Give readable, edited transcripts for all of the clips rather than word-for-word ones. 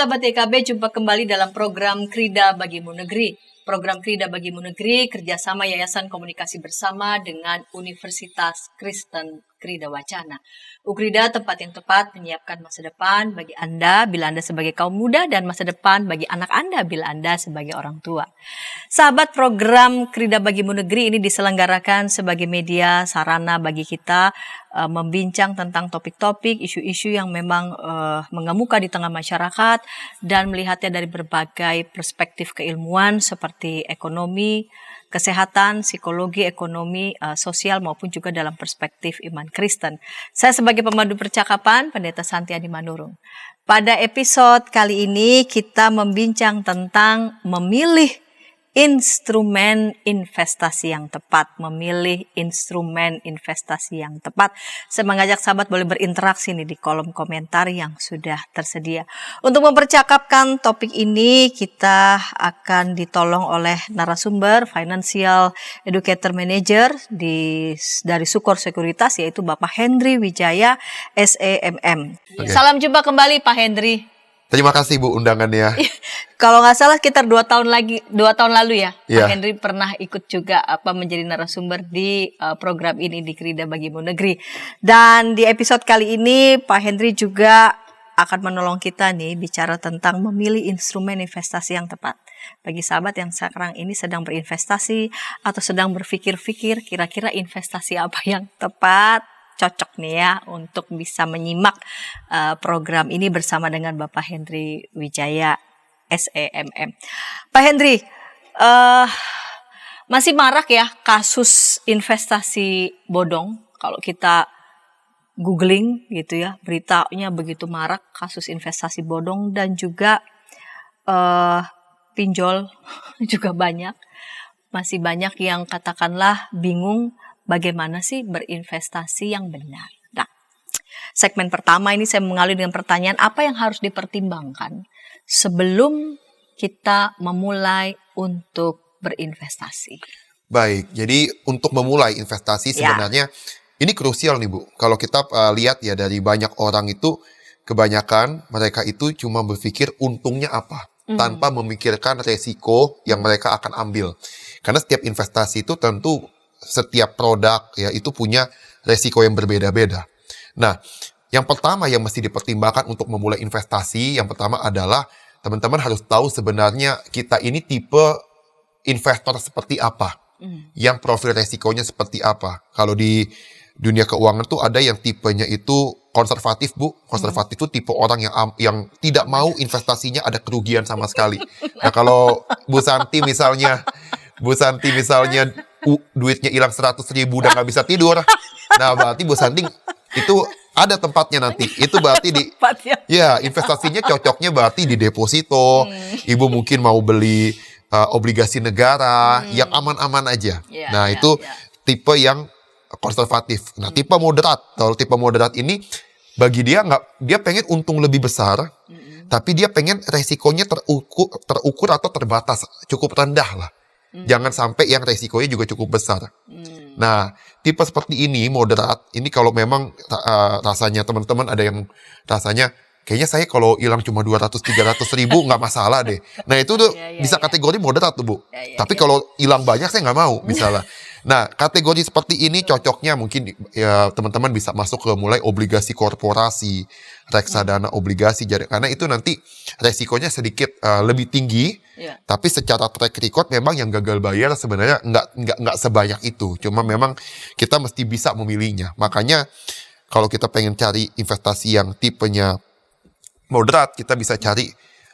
sahabat YKB, jumpa kembali dalam program Krida Bagimu Negeri. Program Krida Bagimu Negeri kerjasama Yayasan Komunikasi Bersama dengan Universitas Kristen Krida Wacana. Ukrida, tempat yang tepat menyiapkan masa depan bagi Anda bila Anda sebagai kaum muda dan masa depan bagi anak Anda bila Anda sebagai orang tua. Sahabat, program Krida Bagimu Negeri ini diselenggarakan sebagai media sarana bagi kita membincang tentang topik-topik, isu-isu yang memang mengemuka di tengah masyarakat dan melihatnya dari berbagai perspektif keilmuan seperti ekonomi, kesehatan, psikologi, ekonomi, sosial maupun juga dalam perspektif iman Kristen. Saya sebagai pemandu percakapan, Pendeta Santiani Manurung. Pada episode kali ini kita membincang tentang memilih instrumen investasi yang tepat. Memilih instrumen investasi yang tepat. Saya mengajak sahabat boleh berinteraksi nih di kolom komentar yang sudah tersedia. Untuk mempercakapkan topik ini, kita akan ditolong oleh narasumber Financial Educator Manager dari Sukor Sekuritas, yaitu Bapak Henry Wijaya, SEMM. Okay. Salam jumpa kembali Pak Henry. Terima kasih Bu undangannya. Kalau nggak salah sekitar 2 tahun lalu ya, Pak Henry pernah ikut juga menjadi narasumber di program ini di Krida Bagimu Negeri. Dan di episode kali ini Pak Henry juga akan menolong kita nih bicara tentang memilih instrumen investasi yang tepat. Bagi sahabat yang sekarang ini sedang berinvestasi atau sedang berpikir-pikir kira-kira investasi apa yang tepat, cocok nih ya untuk bisa menyimak program ini bersama dengan Bapak Henry Wijaya, SEMM. Pak Henry, masih marak ya kasus investasi bodong. Kalau kita googling gitu ya, beritanya begitu marak kasus investasi bodong dan juga pinjol juga banyak. Masih banyak yang katakanlah bingung bagaimana sih berinvestasi yang benar. Nah, segmen pertama ini saya mengalih dengan pertanyaan apa yang harus dipertimbangkan sebelum kita memulai untuk berinvestasi. Baik, jadi untuk memulai investasi sebenarnya ini krusial nih Bu. Kalau kita lihat ya dari banyak orang itu, kebanyakan mereka itu cuma berpikir untungnya apa, tanpa memikirkan resiko yang mereka akan ambil. Karena setiap investasi itu tentu setiap produk ya itu punya resiko yang berbeda-beda. Nah, yang pertama yang mesti dipertimbangkan untuk memulai investasi, yang pertama adalah teman-teman harus tahu sebenarnya kita ini tipe investor seperti apa, yang profil resikonya seperti apa. Kalau di dunia keuangan tuh ada yang tipenya itu konservatif Bu. Konservatif itu tipe orang yang tidak mau investasinya ada kerugian sama sekali. Nah, kalau Bu Santi misalnya duitnya hilang 100.000 udah nggak bisa tidur. Nah, berarti Bu Santi itu ada tempatnya nanti. Itu berarti investasinya cocoknya berarti di deposito. Ibu mungkin mau beli obligasi negara yang aman-aman aja. Itu tipe yang konservatif. Nah, tipe moderat. Kalau tipe moderat ini bagi dia pengen untung lebih besar, tapi dia pengen resikonya terukur atau terbatas, cukup rendah lah. Jangan sampai yang resikonya juga cukup besar. Nah, tipe seperti ini, moderat, ini kalau memang rasanya teman-teman ada yang rasanya, kayaknya saya kalau hilang cuma 200-300 ribu nggak masalah deh. Nah, itu tuh bisa kategori moderat tuh Bu. Tapi kalau hilang banyak saya nggak mau misalnya. Nah, kategori seperti ini cocoknya mungkin ya teman-teman bisa masuk ke mulai obligasi korporasi, reksadana obligasi, karena itu nanti resikonya sedikit lebih tinggi, tapi secara track record memang yang gagal bayar sebenarnya nggak sebanyak itu. Cuma memang kita mesti bisa memilihnya. Makanya kalau kita pengen cari investasi yang tipenya moderat, kita bisa cari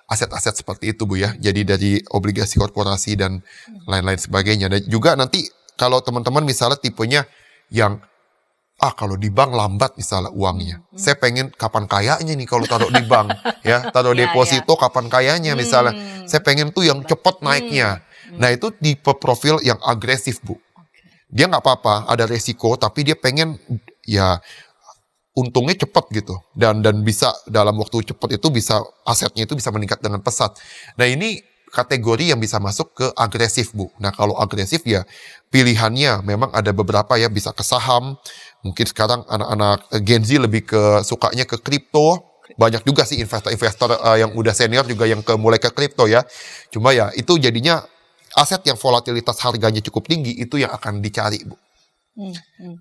aset-aset seperti itu Bu ya. Jadi dari obligasi korporasi dan lain-lain sebagainya. Dan juga nanti kalau teman-teman misalnya tipenya yang kalau di bank lambat misalnya uangnya. Saya pengen kapan kayanya nih kalau taruh di bank ya, taruh deposito kapan kayanya misalnya. Saya pengen tuh yang cepat naiknya. Nah, itu tipe profil yang agresif Bu. Dia nggak apa-apa, ada resiko, tapi dia pengen ya untungnya cepat gitu. Dan bisa dalam waktu cepat itu bisa asetnya itu bisa meningkat dengan pesat. Nah, ini kategori yang bisa masuk ke agresif Bu. Nah, kalau agresif ya pilihannya memang ada beberapa ya, bisa ke saham. Mungkin sekarang anak-anak Gen Z lebih sukanya ke kripto. banyak juga sih investor-investor yang udah senior juga yang mulai ke kripto ya. Cuma ya itu jadinya aset yang volatilitas harganya cukup tinggi itu yang akan dicari, Bu.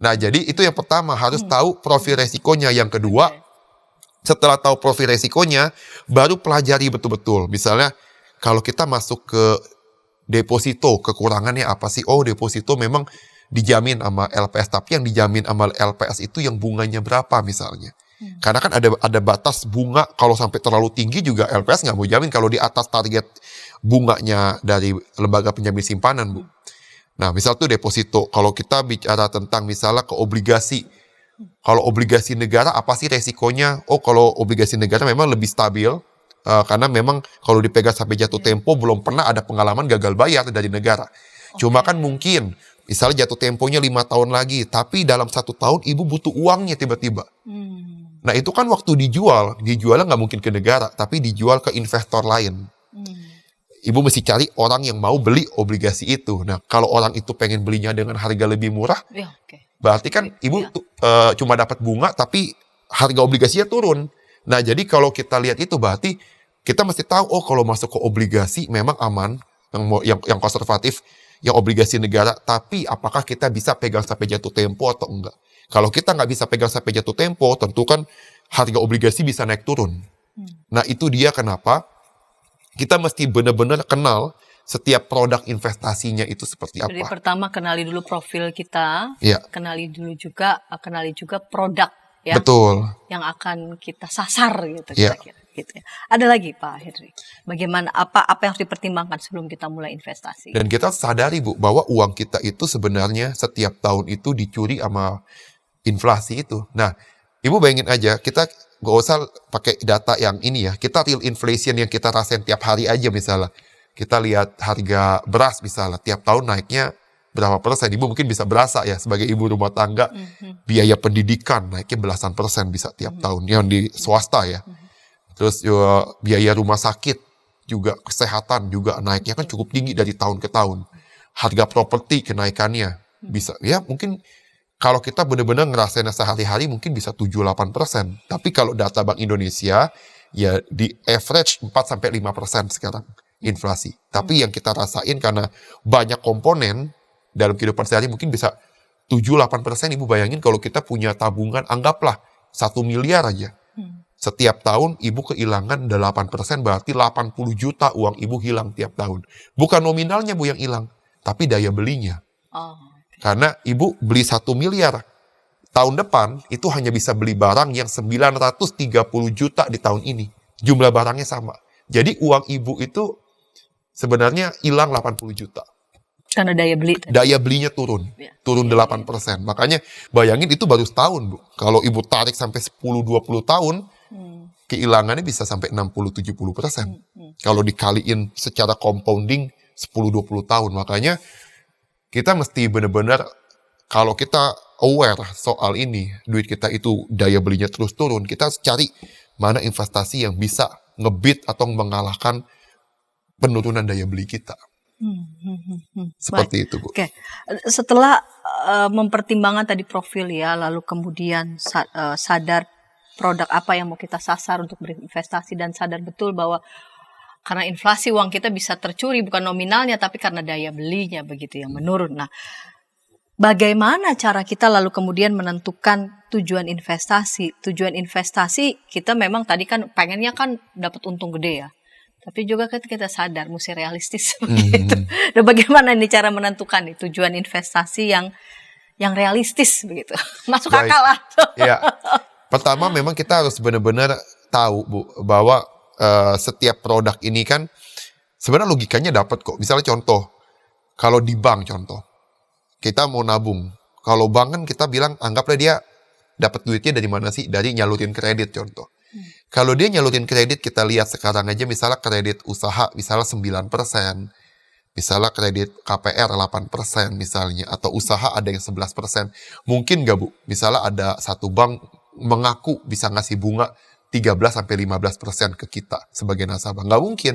Nah, jadi itu yang pertama, harus tahu profil resikonya. Yang kedua, setelah tahu profil resikonya, baru pelajari betul-betul. Misalnya, kalau kita masuk ke deposito, kekurangannya apa sih? Oh, deposito memang dijamin sama LPS, tapi yang dijamin sama LPS itu yang bunganya berapa misalnya. Karena kan ada batas bunga, kalau sampai terlalu tinggi juga LPS nggak mau jamin kalau di atas target bunganya dari lembaga penjamin simpanan, Bu. Nah, misal tuh deposito, kalau kita bicara tentang misalnya ke obligasi, kalau obligasi negara apa sih resikonya? Oh, kalau obligasi negara memang lebih stabil, karena memang kalau dipegang sampai jatuh tempo belum pernah ada pengalaman gagal bayar dari negara. Cuma kan mungkin, misalnya jatuh temponya 5 tahun lagi, tapi dalam 1 tahun ibu butuh uangnya tiba-tiba. Nah, itu kan waktu dijualnya nggak mungkin ke negara, tapi dijual ke investor lain. Ibu mesti cari orang yang mau beli obligasi itu. Nah, kalau orang itu pengen belinya dengan harga lebih murah, berarti kan ibu cuma dapat bunga, tapi harga obligasinya turun. Nah, jadi kalau kita lihat itu berarti kita mesti tahu, oh kalau masuk ke obligasi memang aman, yang konservatif, yang obligasi negara, tapi apakah kita bisa pegang sampai jatuh tempo atau enggak? Kalau kita nggak bisa pegang sampai jatuh tempo, tentu kan harga obligasi bisa naik turun. Nah, itu dia kenapa kita mesti benar-benar kenal setiap produk investasinya itu seperti apa. Jadi pertama kenali dulu profil kita, kenali juga produk ya. Betul. Yang akan kita sasar gitu kira-kira. Gitu ya. Ada lagi Pak Henry, bagaimana apa yang harus dipertimbangkan sebelum kita mulai investasi? Dan kita sadari, Bu, bahwa uang kita itu sebenarnya setiap tahun itu dicuri sama inflasi itu. Nah, Ibu bayangin aja, kita gak usah pakai data yang ini ya, kita real inflation yang kita rasain tiap hari aja misalnya. Kita lihat harga beras misalnya, tiap tahun naiknya berapa persen, Ibu mungkin bisa berasa ya, sebagai ibu rumah tangga, biaya pendidikan naiknya belasan persen bisa tiap tahun, yang di swasta ya. Terus biaya rumah sakit juga, kesehatan juga naiknya kan cukup tinggi dari tahun ke tahun. Harga properti kenaikannya bisa, ya mungkin kalau kita benar-benar ngerasain sehari-hari mungkin bisa 7-8%. Tapi kalau data Bank Indonesia, ya di average 4-5% sekarang inflasi. Tapi yang kita rasain karena banyak komponen dalam kehidupan sehari mungkin bisa 7-8%. Ibu bayangin kalau kita punya tabungan, anggaplah 1 miliar aja. Setiap tahun ibu kehilangan 8%, berarti 80 juta uang ibu hilang tiap tahun. Bukan nominalnya Bu yang hilang, tapi daya belinya. Karena ibu beli 1 miliar, tahun depan itu hanya bisa beli barang yang 930 juta di tahun ini. Jumlah barangnya sama. Jadi uang ibu itu sebenarnya hilang 80 juta. Karena daya beli. Daya belinya turun. Turun 8%. Makanya bayangin itu baru setahun, Bu. Kalau ibu tarik sampai 10-20 tahun, kehilangannya bisa sampai 60-70%. Kalau dikaliin secara compounding 10-20 tahun. Makanya kita mesti benar-benar, kalau kita aware soal ini, duit kita itu daya belinya terus turun, kita harus cari mana investasi yang bisa ngebit atau mengalahkan penurunan daya beli kita. Seperti itu, Bu. Oke. Setelah mempertimbangkan tadi profil ya, lalu kemudian sadar produk apa yang mau kita sasar untuk berinvestasi dan sadar betul bahwa karena inflasi uang kita bisa tercuri bukan nominalnya tapi karena daya belinya begitu yang menurun. Nah, bagaimana cara kita lalu kemudian menentukan tujuan investasi? Tujuan investasi kita memang tadi kan pengennya kan dapat untung gede ya. Tapi juga kita sadar mesti realistis begitu. Dan bagaimana ini cara menentukan nih tujuan investasi yang realistis begitu. Masuk akal lah. Ya. Pertama memang kita harus benar-benar tahu, Bu, bahwa setiap produk ini kan sebenarnya logikanya dapat kok. Misalnya contoh, kalau di bank contoh, kita mau nabung. Kalau bank kan kita bilang anggaplah dia dapat duitnya dari mana sih? Dari nyalurin kredit contoh. Kalau dia nyalurin kredit, kita lihat sekarang aja misalnya kredit usaha misalnya 9%, misalnya kredit KPR 8% misalnya, atau usaha ada yang 11%. Mungkin nggak, Bu? Misalnya ada satu bank mengaku bisa ngasih bunga 13-15% ke kita sebagai nasabah. Nggak mungkin.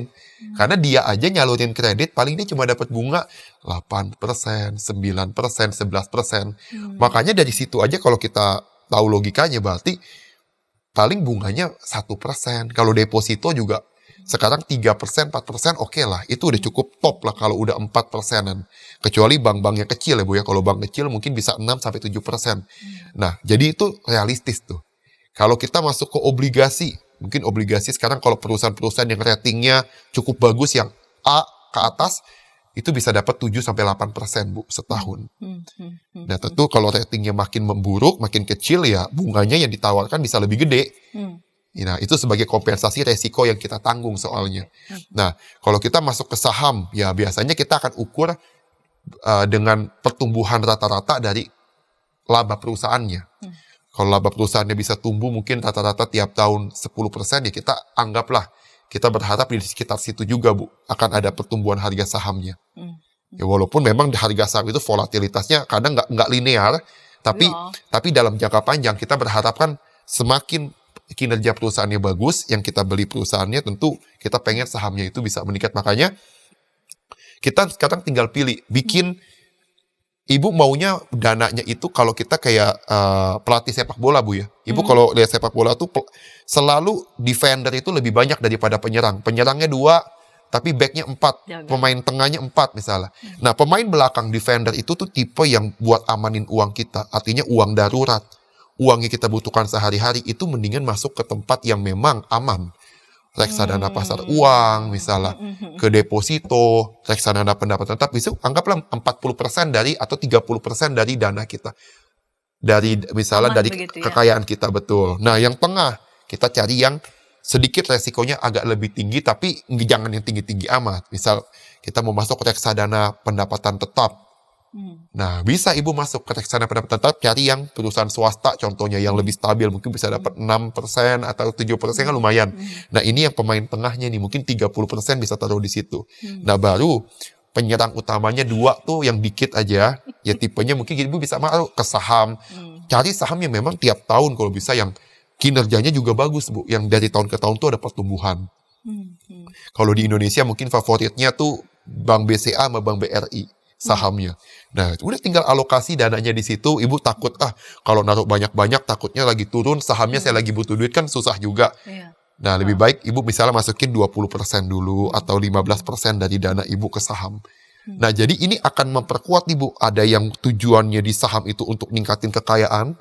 Karena dia aja nyalurin kredit, paling dia cuma dapat bunga 8%, 9%, 11%. Makanya dari situ aja kalau kita tahu logikanya, berarti paling bunganya 1%. Kalau deposito juga sekarang 3%, 4% oke lah. Itu udah cukup top lah kalau udah 4%-an. Kecuali bank-bank yang kecil ya Bu ya. Kalau bank kecil mungkin bisa 6-7%. Nah, jadi itu realistis tuh. Kalau kita masuk ke obligasi, mungkin obligasi sekarang kalau perusahaan-perusahaan yang ratingnya cukup bagus yang A ke atas, itu bisa dapat 7-8% Bu setahun. Nah tentu kalau ratingnya makin memburuk, makin kecil ya bunganya yang ditawarkan bisa lebih gede. Nah itu sebagai kompensasi resiko yang kita tanggung soalnya. Nah kalau kita masuk ke saham, ya biasanya kita akan ukur dengan pertumbuhan rata-rata dari laba perusahaannya. Kalau laba perusahaannya bisa tumbuh mungkin rata-rata tiap tahun 10%, ya kita anggaplah, kita berharap di sekitar situ juga Bu, akan ada pertumbuhan harga sahamnya. Ya walaupun memang harga saham itu volatilitasnya kadang nggak linear, tapi dalam jangka panjang kita berharap kan semakin kinerja perusahaannya bagus, yang kita beli perusahaannya tentu kita pengen sahamnya itu bisa meningkat. Makanya kita sekarang tinggal pilih, bikin Ibu maunya dananya itu kalau kita kayak pelatih sepak bola Bu ya. Ibu kalau lihat sepak bola tuh selalu defender itu lebih banyak daripada penyerang. Penyerangnya 2, tapi backnya 4. Pemain tengahnya 4 misalnya. Nah pemain belakang defender itu tuh tipe yang buat amanin uang kita. Artinya uang darurat. Uang yang kita butuhkan sehari-hari itu mendingan masuk ke tempat yang memang aman. Reksadana pasar uang misalnya, ke deposito, reksadana pendapatan tetap, itu anggaplah 40% dari atau 30% dari dana kita. Dari misalnya aman dari kekayaan kita, betul. Nah yang tengah, kita cari yang sedikit resikonya agak lebih tinggi, tapi jangan yang tinggi-tinggi amat. Misal kita mau masuk ke reksadana pendapatan tetap. Nah, bisa Ibu masuk ke reksadana pendapatan tetap, cari yang perusahaan swasta contohnya yang lebih stabil, mungkin bisa dapat 6% atau 7% kan lumayan. Nah, ini yang pemain tengahnya nih, mungkin 30% bisa taruh di situ. Nah, baru penyerang utamanya 2 tuh yang dikit aja, ya tipenya mungkin Ibu bisa masuk ke saham. Cari saham yang memang tiap tahun kalau bisa yang kinerjanya juga bagus Bu, yang dari tahun ke tahun tuh ada pertumbuhan. Kalau di Indonesia mungkin favoritnya tuh Bank BCA sama Bank BRI sahamnya. Nah, udah tinggal alokasi dananya di situ. Ibu takut kalau naruh banyak-banyak takutnya lagi turun, sahamnya saya lagi butuh duit kan susah juga. Nah, lebih baik Ibu misalnya masukin 20% dulu atau 15% dari dana Ibu ke saham. Nah, jadi ini akan memperkuat Ibu. Ada yang tujuannya di saham itu untuk ningkatin kekayaan.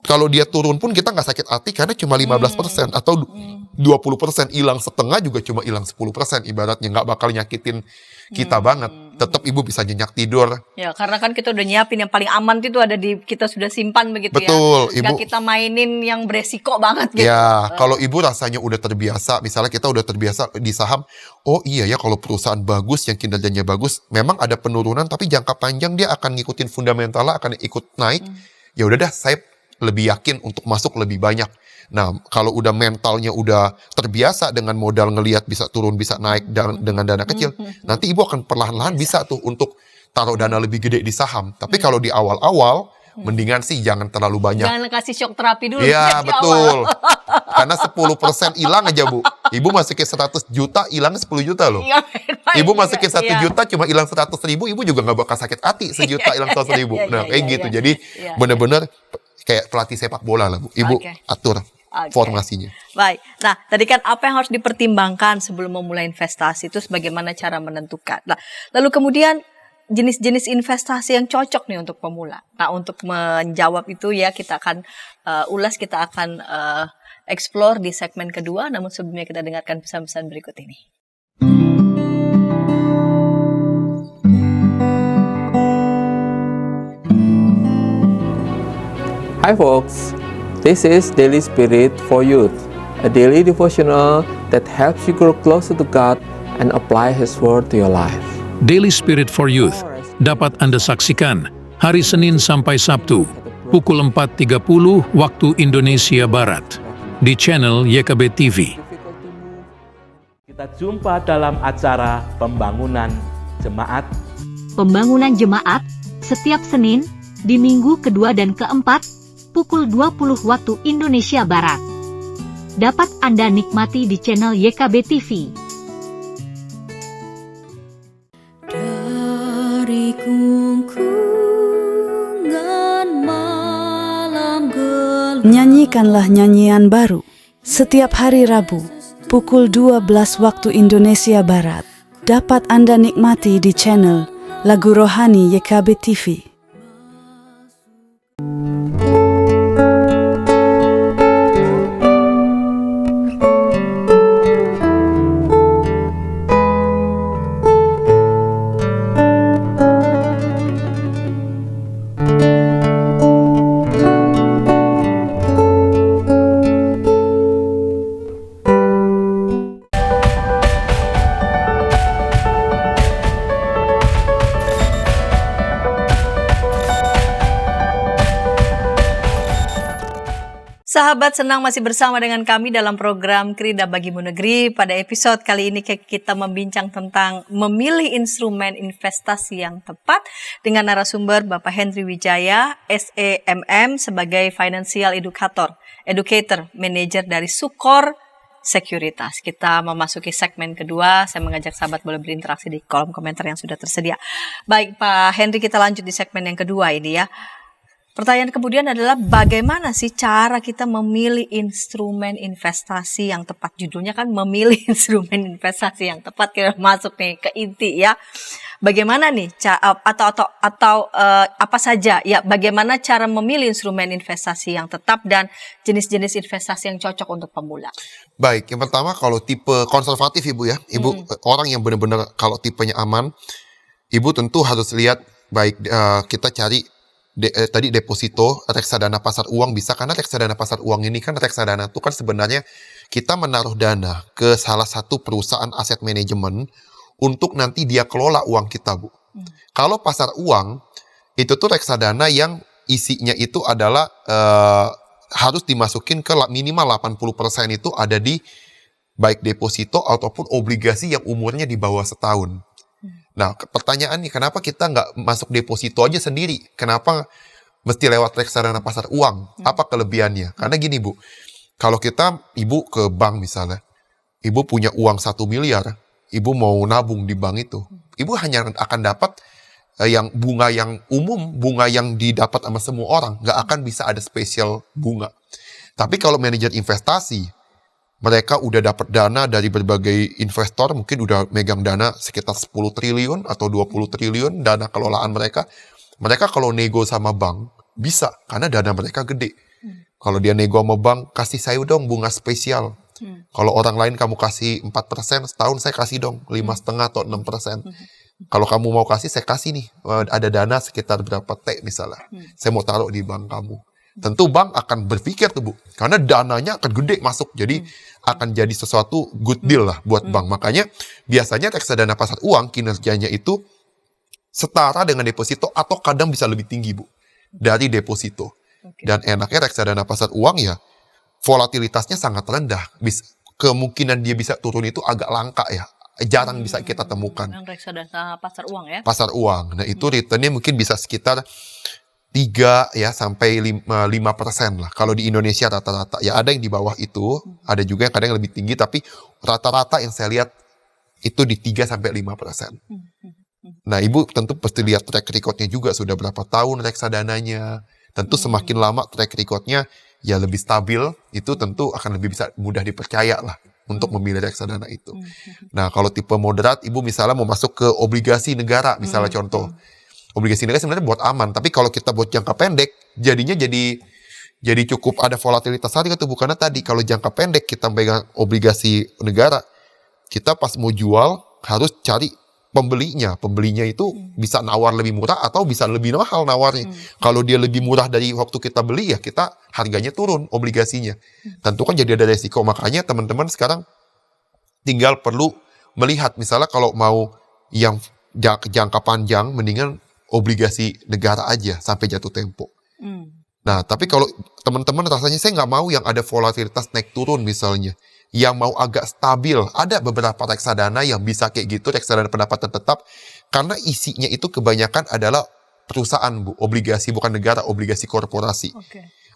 Kalau dia turun pun kita nggak sakit hati karena cuma 15% atau 20%, hilang setengah juga cuma hilang 10%. Ibaratnya nggak bakal nyakitin kita banget. Tetap Ibu bisa nyenyak tidur. Ya, karena kan kita udah nyiapin yang paling aman itu ada di kita sudah simpan begitu. Betul, ya. Nggak kita mainin yang beresiko banget gitu. Ya, kalau Ibu rasanya udah terbiasa, misalnya kita udah terbiasa di saham, oh iya ya kalau perusahaan bagus, yang kinerjanya bagus, memang ada penurunan tapi jangka panjang dia akan ngikutin fundamentalnya, akan ikut naik. Ya udah dah, saya lebih yakin untuk masuk lebih banyak. Nah, kalau udah mentalnya udah terbiasa dengan modal ngelihat bisa turun, bisa naik dengan dana kecil, nanti Ibu akan perlahan-lahan bisa tuh untuk taruh dana lebih gede di saham. Tapi kalau di awal-awal, mendingan sih jangan terlalu banyak. Jangan kasih shock terapi dulu. Iya, betul. Karena 10% hilang aja Bu. Ibu masukin 100 juta, hilang 10 juta loh. Ibu masukin 1 juta, cuma hilang 100 ribu, Ibu juga gak bakal sakit hati. 1 juta hilang 100 ribu. Nah, kayak gitu. Jadi bener-bener kayak pelatih sepak bola lah Bu. Ibu atur formasinya. Baik. Nah, tadi kan apa yang harus dipertimbangkan sebelum memulai investasi itu bagaimana cara menentukan. Nah, lalu kemudian jenis-jenis investasi yang cocok nih untuk pemula. Nah, untuk menjawab itu ya kita akan ulas, kita akan explore di segmen kedua. Namun sebelumnya kita dengarkan pesan-pesan berikut ini. Hi folks, this is Daily Spirit for Youth, a daily devotional that helps you grow closer to God and apply His Word to your life. Daily Spirit for Youth dapat Anda saksikan hari Senin sampai Sabtu pukul 4.30 waktu Indonesia Barat di channel YKB TV. Kita jumpa dalam acara Pembangunan Jemaat. Pembangunan Jemaat setiap Senin di minggu kedua dan keempat pukul 20 waktu Indonesia Barat. Dapat Anda nikmati di channel YKB TV. Dari gungkungan malam gelap Nyanyikanlah nyanyian baru setiap hari Rabu pukul 12 waktu Indonesia Barat. Dapat Anda nikmati di channel Lagu Rohani YKB TV. Sahabat, senang masih bersama dengan kami dalam program Krida Bagimu Negeri. Pada episode kali ini kita membincang tentang memilih instrumen investasi yang tepat dengan narasumber Bapak Henry Wijaya, SEMM sebagai Financial Educator, Manager dari Sukor Sekuritas. Kita memasuki segmen kedua. Saya mengajak sahabat boleh berinteraksi di kolom komentar yang sudah tersedia. Baik Pak Henry, kita lanjut di segmen yang kedua ini ya. Pertanyaan kemudian adalah bagaimana sih cara kita memilih instrumen investasi yang tepat? Judulnya kan memilih instrumen investasi yang tepat, kita masuk nih ke inti ya. Bagaimana nih atau apa saja ya, bagaimana cara memilih instrumen investasi yang tetap dan jenis-jenis investasi yang cocok untuk pemula? Baik, yang pertama kalau tipe konservatif Ibu ya. Ibu orang yang benar-benar kalau tipenya aman, Ibu tentu harus lihat baik kita cari tadi deposito, reksadana pasar uang bisa, karena reksadana pasar uang ini kan reksadana itu kan sebenarnya kita menaruh dana ke salah satu perusahaan aset manajemen untuk nanti dia kelola uang kita Bu. Kalau pasar uang itu tuh reksadana yang isinya itu adalah harus dimasukin ke minimal 80% itu ada di baik deposito ataupun obligasi yang umurnya di bawah setahun. Nah, pertanyaannya kenapa kita nggak masuk deposito aja sendiri? Kenapa mesti lewat reksadana pasar uang? Apa kelebihannya? Karena gini Bu, kalau Ibu ke bank misalnya, Ibu punya uang 1 miliar, Ibu mau nabung di bank itu, Ibu hanya akan dapat yang bunga yang umum, bunga yang didapat sama semua orang, nggak akan bisa ada spesial bunga. Tapi kalau manajer investasi, mereka udah dapat dana dari berbagai investor, mungkin udah megang dana sekitar 10 triliun atau 20 triliun dana kelolaan mereka. Mereka kalau nego sama bank, bisa, karena dana mereka gede. Kalau dia nego sama bank, kasih saya dong bunga spesial. Kalau orang lain kamu kasih 4%, setahun saya kasih dong 5,5 atau 6%. Kalau kamu mau kasih, saya kasih nih, ada dana sekitar berapa T misalnya. Saya mau taruh di bank kamu. Tentu bank akan berpikir tuh Bu, karena dananya akan gede masuk, jadi akan jadi sesuatu good deal lah buat bank. Makanya biasanya reksadana pasar uang kinerjanya itu setara dengan deposito atau kadang bisa lebih tinggi Bu dari deposito. Dan enaknya reksadana pasar uang ya volatilitasnya sangat rendah. Kemungkinan dia bisa turun itu agak langka ya, jarang bisa kita temukan. Yang reksadana pasar uang ya? Pasar uang. Nah itu returnnya mungkin bisa sekitar 3 ya sampai 5% lah. Kalau di Indonesia rata-rata ya ada yang di bawah itu, ada juga yang kadang lebih tinggi, tapi rata-rata yang saya lihat itu di 3 sampai 5%. Nah, Ibu tentu pasti lihat track record-nya juga sudah berapa tahun reksadananya. Tentu semakin lama track record-nya ya lebih stabil, itu tentu akan lebih bisa mudah dipercaya lah untuk memilih reksadana itu. Nah, kalau tipe moderat, Ibu misalnya mau masuk ke obligasi negara, misalnya contoh. Obligasi negara sebenarnya buat aman, tapi kalau kita buat jangka pendek, jadinya jadi cukup ada volatilitas harga tuh, karena tadi kalau jangka pendek kita pegang obligasi negara, kita pas mau jual harus cari pembelinya itu bisa nawar lebih murah atau bisa lebih mahal nawarnya. Kalau dia lebih murah dari waktu kita beli ya kita harganya turun obligasinya. Tentu kan jadi ada resiko, makanya teman-teman sekarang tinggal perlu melihat misalnya kalau mau yang jangka panjang mendingan obligasi negara aja sampai jatuh tempo. Nah, tapi kalau teman-teman rasanya saya nggak mau yang ada volatilitas naik turun misalnya, yang mau agak stabil, ada beberapa reksadana yang bisa kayak gitu, reksadana pendapatan tetap, karena isinya itu kebanyakan adalah perusahaan Bu, obligasi bukan negara, obligasi korporasi.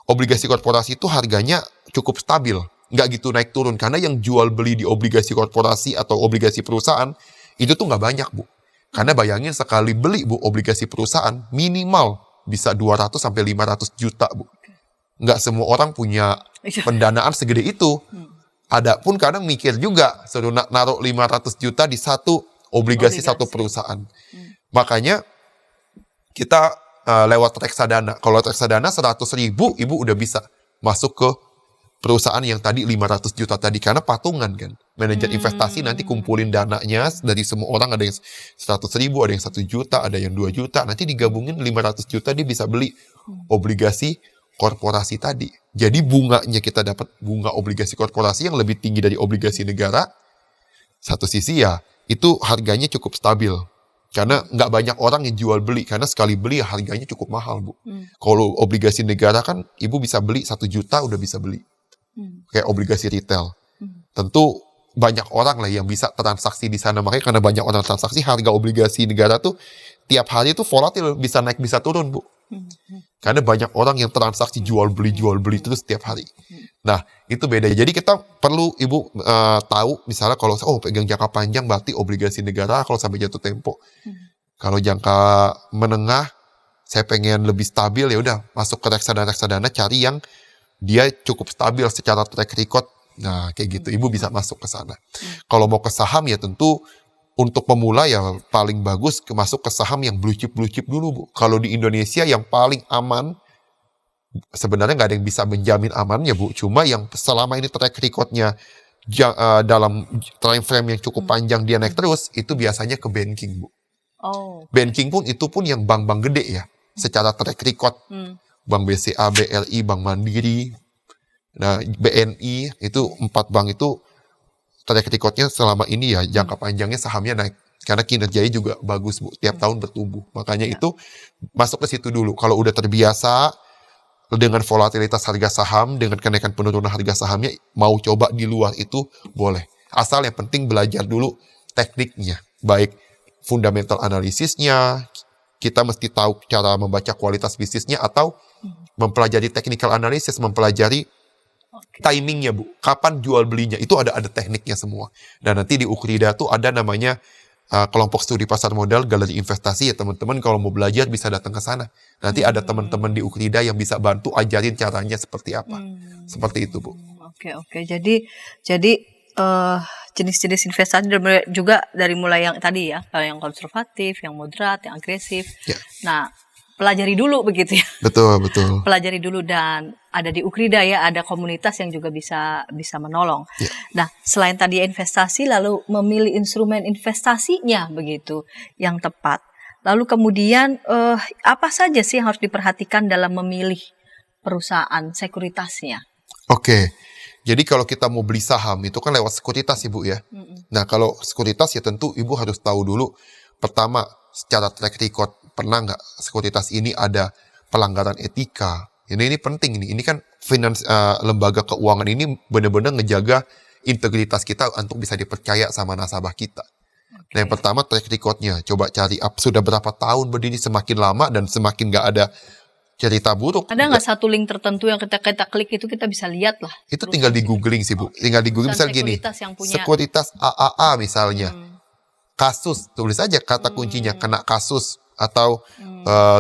Obligasi korporasi itu harganya cukup stabil, nggak gitu naik turun, karena yang jual beli di obligasi korporasi atau obligasi perusahaan itu tuh nggak banyak Bu. Karena bayangin sekali beli Bu obligasi perusahaan minimal bisa 200 sampai 500 juta Bu. Nggak semua orang punya pendanaan segede itu. Ada pun kadang mikir juga, suruh naruh 500 juta di satu obligasi satu perusahaan. Makanya kita lewat reksadana. Kalau reksadana 100.000, ibu udah bisa masuk ke perusahaan yang tadi 500 juta tadi. Karena patungan kan. Manajer investasi nanti kumpulin dananya dari semua orang. Ada yang 100.000, ada yang 1 juta, ada yang 2 juta. Nanti digabungin 500 juta, dia bisa beli obligasi korporasi tadi. Jadi bunganya kita dapat bunga obligasi korporasi yang lebih tinggi dari obligasi negara. Satu sisi ya, itu harganya cukup stabil. Karena nggak banyak orang yang jual beli. Karena sekali beli ya harganya cukup mahal, Bu. Kalau obligasi negara kan, ibu bisa beli 1 juta udah bisa beli. Kayak obligasi retail. Tentu banyak orang lah yang bisa transaksi di sana. Makanya karena banyak orang transaksi, harga obligasi negara tuh tiap hari tuh volatil. Bisa naik, bisa turun, Bu. Karena banyak orang yang transaksi jual beli terus setiap hari. Nah, itu beda. Jadi kita perlu ibu tahu, misalnya kalau pegang jangka panjang berarti obligasi negara kalau sampai jatuh tempo. Kalau jangka menengah saya pengen lebih stabil, ya udah masuk ke reksadana cari yang dia cukup stabil secara track record. Nah, kayak gitu. Ibu bisa masuk ke sana. Kalau mau ke saham ya tentu untuk pemula ya paling bagus masuk ke saham yang blue chip dulu, Bu. Kalau di Indonesia yang paling aman, sebenarnya nggak ada yang bisa menjamin amannya, Bu. Cuma yang selama ini track record-nya dalam time frame yang cukup panjang dia naik terus, itu biasanya ke banking, Bu. Banking pun itu pun yang bank-bank gede ya, secara track record. Bank BCA, BRI, Bank Mandiri, nah BNI, itu 4 bank itu track record-nya selama ini ya jangka panjangnya sahamnya naik. Karena kinerjanya juga bagus, Bu. Tiap tahun bertumbuh. Makanya itu masuk ke situ dulu. Kalau udah terbiasa dengan volatilitas harga saham, dengan kenaikan penurunan harga sahamnya, mau coba di luar itu boleh. Asal yang penting belajar dulu tekniknya. Baik fundamental analisisnya, kita mesti tahu cara membaca kualitas bisnisnya, atau mempelajari technical analysis, mempelajari timingnya, Bu. Kapan jual belinya. Itu ada tekniknya semua. Dan nanti di Ukrida tuh ada namanya kelompok studi pasar modal, galeri investasi ya teman-teman. Kalau mau belajar bisa datang ke sana. Nanti ada teman-teman di Ukrida yang bisa bantu ajarin caranya seperti apa. Seperti itu, Bu. Oke. Jadi jenis-jenis investasi juga dari mulai yang tadi ya, yang konservatif, yang moderat, yang agresif. Ya. Nah, pelajari dulu begitu ya. Betul. Pelajari dulu, dan ada di Ukrida ya, ada komunitas yang juga bisa menolong. Ya. Nah, selain tadi investasi, lalu memilih instrumen investasinya begitu yang tepat. Lalu kemudian apa saja sih yang harus diperhatikan dalam memilih perusahaan sekuritasnya? Oke. Jadi kalau kita mau beli saham itu kan lewat sekuritas, Ibu ya. Nah, kalau sekuritas ya tentu Ibu harus tahu dulu pertama secara track record, pernah nggak sekuritas ini ada pelanggaran etika. Ini penting nih. Ini kan lembaga keuangan ini benar-benar ngejaga integritas kita untuk bisa dipercaya sama nasabah kita. Nah, yang pertama track recordnya. Coba cari sudah berapa tahun berdiri, semakin lama dan semakin nggak ada cerita buruk. Ada nggak satu link tertentu yang kita klik itu kita bisa lihat lah? Itu tinggal di googling sih, Bu. Tinggal di googling misalnya gini. Sekuritas AAA misalnya. Kasus, tulis aja kata kuncinya, kena kasus atau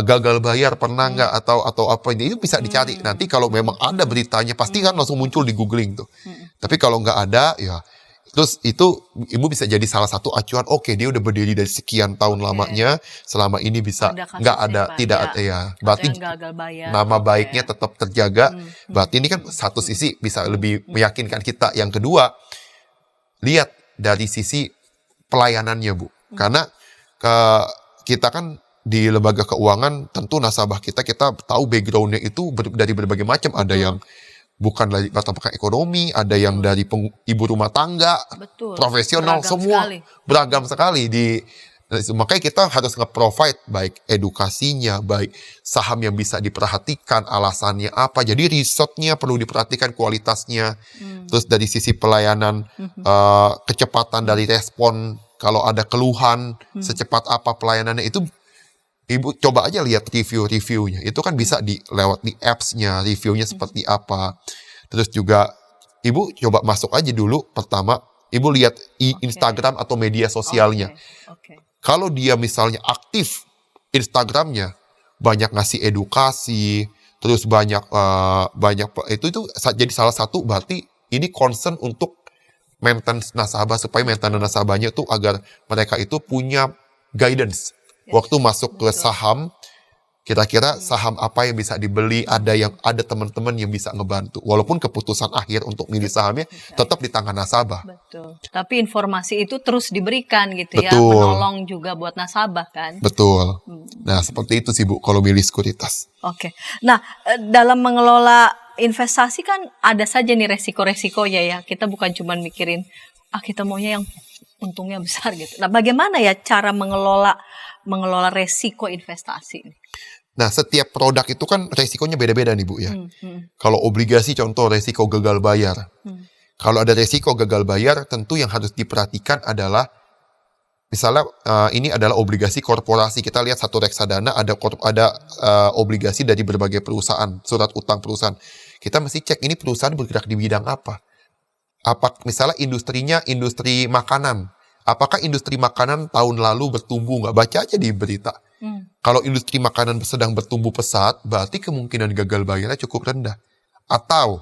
gagal bayar pernah nggak, atau apa ini, itu bisa dicari. Nanti kalau memang ada beritanya pasti kan langsung muncul di googling tuh. Tapi kalau nggak ada ya, terus itu Ibu bisa jadi salah satu acuan. Oke, dia udah berdiri dari sekian tahun lamanya, selama ini bisa nggak ada, tidak ada ya. Berarti nama baiknya tetap terjaga. Berarti ini kan satu sisi bisa lebih meyakinkan kita. Yang kedua, lihat dari sisi pelayanannya, Bu. Karena kita kan di lembaga keuangan, tentu nasabah kita tahu background-nya itu dari berbagai macam. Ada yang bukan dari latar belakang ekonomi, ada yang dari ibu rumah tangga, profesional, semua beragam sekali. Makanya kita harus nge-provide baik edukasinya, baik saham yang bisa diperhatikan, alasannya apa. Jadi risetnya perlu diperhatikan, kualitasnya. Terus dari sisi pelayanan, kecepatan dari respon, kalau ada keluhan, secepat apa pelayanannya, itu Ibu coba aja lihat review-reviewnya. Itu kan bisa lewat di apps-nya, reviewnya seperti apa. Terus juga Ibu coba masuk aja dulu, pertama Ibu lihat Instagram atau media sosialnya. Kalau dia misalnya aktif Instagramnya, banyak ngasih edukasi, terus banyak itu jadi salah satu berarti ini concern untuk maintenance nasabah, supaya maintenance nasabahnya tuh agar mereka itu punya guidance waktu masuk ke saham. Kira-kira saham apa yang bisa dibeli, ada teman-teman yang bisa ngebantu. Walaupun keputusan akhir untuk milih sahamnya tetap di tangan nasabah. Betul. Tapi informasi itu terus diberikan gitu ya, Betul. menolong juga buat nasabah kan. Betul. Nah, seperti itu sih Bu kalau milih sekuritas. Oke. Nah, dalam mengelola investasi kan ada saja nih resiko-resikonya ya. Kita bukan cuma mikirin kita maunya yang untungnya besar gitu. Nah, bagaimana ya cara mengelola resiko investasi ini? Nah, setiap produk itu kan resikonya beda-beda nih Bu ya. Kalau obligasi contoh resiko gagal bayar. Kalau ada resiko gagal bayar, tentu yang harus diperhatikan adalah misalnya ini adalah obligasi korporasi. Kita lihat satu reksadana ada obligasi dari berbagai perusahaan, surat utang perusahaan. Kita mesti cek ini perusahaan bergerak di bidang apa. Misalnya industrinya industri makanan. Apakah industri makanan tahun lalu bertumbuh nggak? Baca aja di berita. Kalau industri makanan sedang bertumbuh pesat, berarti kemungkinan gagal bayarnya cukup rendah. Atau,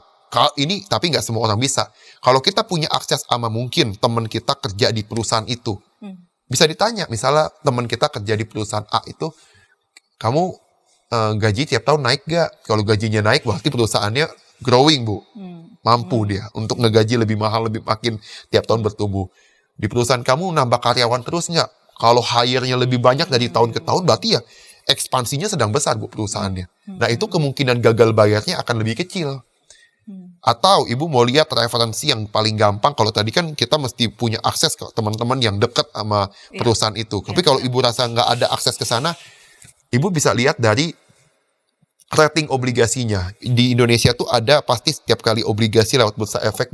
ini tapi nggak semua orang bisa. Kalau kita punya akses sama mungkin teman kita kerja di perusahaan itu, bisa ditanya, misalnya teman kita kerja di perusahaan A itu, kamu gaji tiap tahun naik nggak? Kalau gajinya naik, berarti perusahaannya growing Bu. Mampu dia untuk ngegaji lebih mahal, makin tiap tahun bertumbuh. Di perusahaan kamu nambah karyawan terus nggak? Kalau hire-nya lebih banyak dari tahun ke tahun, berarti ya ekspansinya sedang besar Bu perusahaannya. Nah itu kemungkinan gagal bayarnya akan lebih kecil. Atau Ibu mau lihat referensi yang paling gampang, kalau tadi kan kita mesti punya akses ke teman-teman yang dekat sama perusahaan itu. Tapi kalau Ibu rasa nggak ada akses ke sana, Ibu bisa lihat dari rating obligasinya. Di Indonesia tuh ada pasti setiap kali obligasi lewat bursa efek